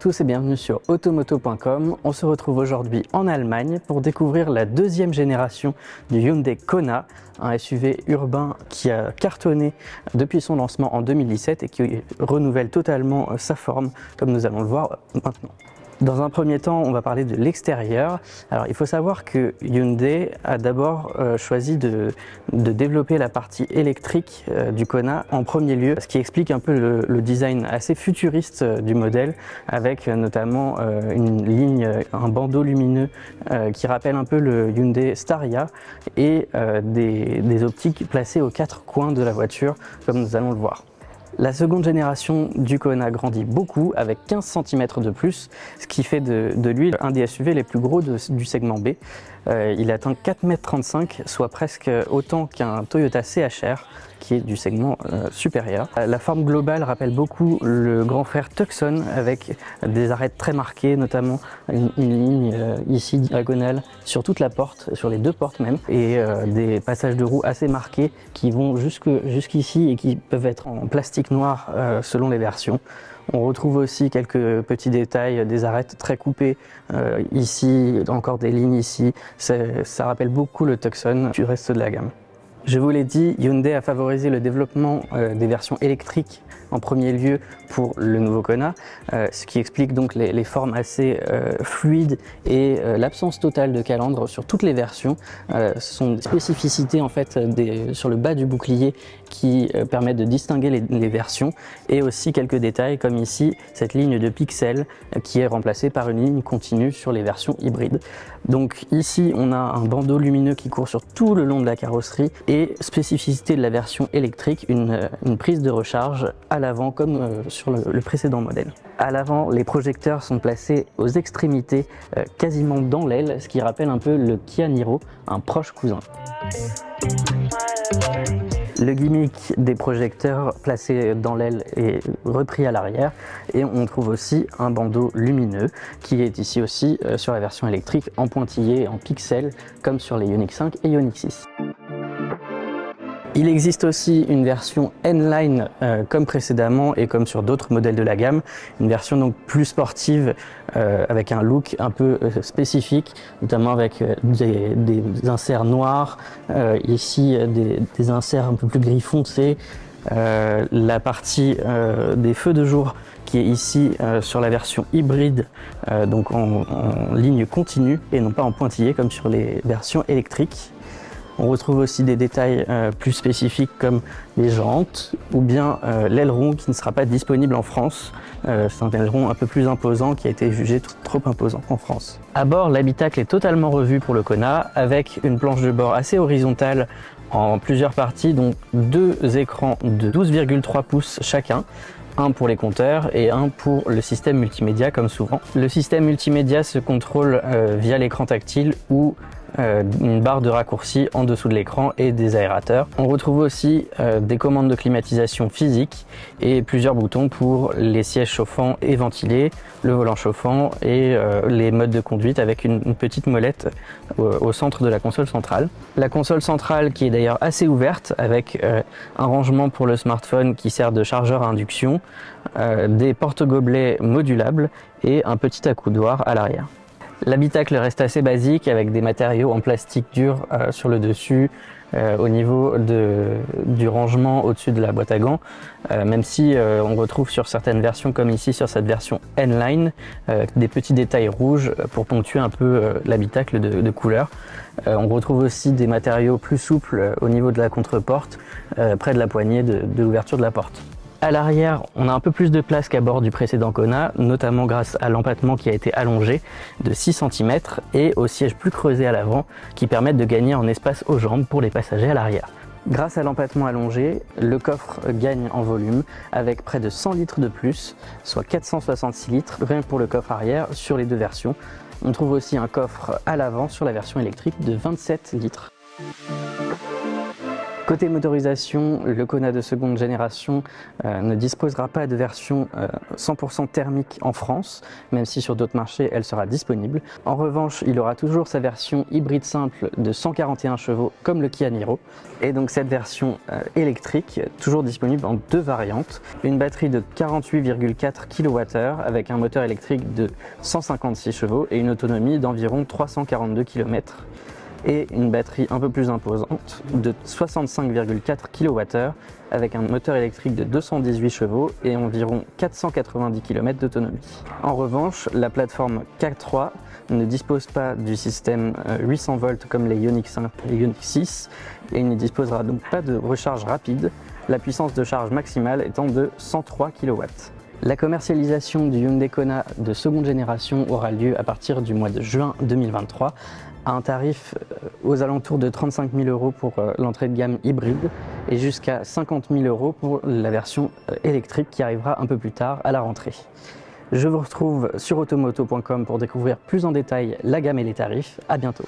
tous et bienvenue sur automoto.com. On se retrouve aujourd'hui en Allemagne pour découvrir la deuxième génération du Hyundai Kona, un SUV urbain qui a cartonné depuis son lancement en 2017 et qui renouvelle totalement sa forme, comme nous allons le voir maintenant. Dans un premier temps, on va parler de l'extérieur. Alors, il faut savoir que Hyundai a d'abord choisi de développer la partie électrique du Kona en premier lieu, ce qui explique un peu le design assez futuriste du modèle, avec notamment une ligne, un bandeau lumineux qui rappelle un peu le Hyundai Staria et des optiques placées aux quatre coins de la voiture, comme nous allons le voir. La seconde génération du Kona grandit beaucoup avec 15 cm de plus, ce qui fait de lui un des SUV les plus gros du segment B. Il atteint 4,35 m, soit presque autant qu'un Toyota CHR qui est du segment supérieur. La forme globale rappelle beaucoup le grand frère Tucson avec des arêtes très marquées, notamment une ligne ici diagonale sur toute la porte, sur les deux portes même, et des passages de roues assez marqués qui vont jusqu'ici et qui peuvent être en plastique noir selon les versions. On retrouve aussi quelques petits détails, des arêtes très coupées ici, encore des lignes ici. Ça rappelle beaucoup le Tucson du reste de la gamme. Je vous l'ai dit, Hyundai a favorisé le développement des versions électriques en premier lieu pour le nouveau Kona, ce qui explique donc les formes assez fluides et l'absence totale de calandre sur toutes les versions. Ce sont des spécificités en fait sur le bas du bouclier qui permettent de distinguer les versions, et aussi quelques détails comme ici cette ligne de pixels qui est remplacée par une ligne continue sur les versions hybrides. Donc ici on a un bandeau lumineux qui court sur tout le long de la carrosserie, et spécificité de la version électrique, une prise de recharge à l'avant comme sur le précédent modèle. À l'avant, les projecteurs sont placés aux extrémités, quasiment dans l'aile, ce qui rappelle un peu le Kia Niro, un proche cousin. Le gimmick des projecteurs placés dans l'aile est repris à l'arrière, et on trouve aussi un bandeau lumineux qui est ici aussi sur la version électrique en pointillé, en pixels, comme sur les Ioniq 5 et Ioniq 6. Il existe aussi une version N-Line comme précédemment et comme sur d'autres modèles de la gamme, une version donc plus sportive avec un look un peu spécifique, notamment avec des inserts noirs, ici des inserts un peu plus gris foncé, la partie des feux de jour qui est ici sur la version hybride, donc en ligne continue et non pas en pointillé comme sur les versions électriques. On retrouve aussi des détails plus spécifiques comme les jantes ou bien l'aileron qui ne sera pas disponible en France. C'est un aileron un peu plus imposant qui a été jugé trop imposant en France. À bord, l'habitacle est totalement revu pour le Kona avec une planche de bord assez horizontale en plusieurs parties, dont deux écrans de 12,3 pouces chacun. Un pour les compteurs et un pour le système multimédia comme souvent. Le système multimédia se contrôle via l'écran tactile ou une barre de raccourci en dessous de l'écran et des aérateurs. On retrouve aussi des commandes de climatisation physique et plusieurs boutons pour les sièges chauffants et ventilés, le volant chauffant et les modes de conduite avec une petite molette au centre de la console centrale. La console centrale qui est d'ailleurs assez ouverte avec un rangement pour le smartphone qui sert de chargeur à induction, des porte-gobelets modulables et un petit accoudoir à l'arrière. L'habitacle reste assez basique avec des matériaux en plastique dur sur le dessus, au niveau du rangement au-dessus de la boîte à gants, même si on retrouve sur certaines versions comme ici sur cette version N-Line des petits détails rouges pour ponctuer un peu l'habitacle de couleur. On retrouve aussi des matériaux plus souples au niveau de la contre-porte, près de la poignée de l'ouverture de la porte. À l'arrière, on a un peu plus de place qu'à bord du précédent Kona, notamment grâce à l'empattement qui a été allongé de 6 cm et aux sièges plus creusés à l'avant qui permettent de gagner en espace aux jambes pour les passagers à l'arrière. Grâce à l'empattement allongé, le coffre gagne en volume avec près de 100 litres de plus, soit 466 litres rien que pour le coffre arrière sur les deux versions. On trouve aussi un coffre à l'avant sur la version électrique de 27 litres. Côté motorisation, le Kona de seconde génération ne disposera pas de version 100% thermique en France, même si sur d'autres marchés elle sera disponible. En revanche, il aura toujours sa version hybride simple de 141 chevaux comme le Kia Niro. Et donc cette version électrique, toujours disponible en deux variantes. Une batterie de 48,4 kWh avec un moteur électrique de 156 chevaux et une autonomie d'environ 342 km. Et une batterie un peu plus imposante de 65,4 kWh avec un moteur électrique de 218 chevaux et environ 490 km d'autonomie. En revanche, la plateforme K3 ne dispose pas du système 800 volts comme les Ioniq 5 et Ioniq 6 et il ne disposera donc pas de recharge rapide, la puissance de charge maximale étant de 103 kW. La commercialisation du Hyundai Kona de seconde génération aura lieu à partir du mois de juin 2023 à un tarif aux alentours de 35 000 € pour l'entrée de gamme hybride et jusqu'à 50 000 € pour la version électrique qui arrivera un peu plus tard à la rentrée. Je vous retrouve sur automoto.com pour découvrir plus en détail la gamme et les tarifs. À bientôt.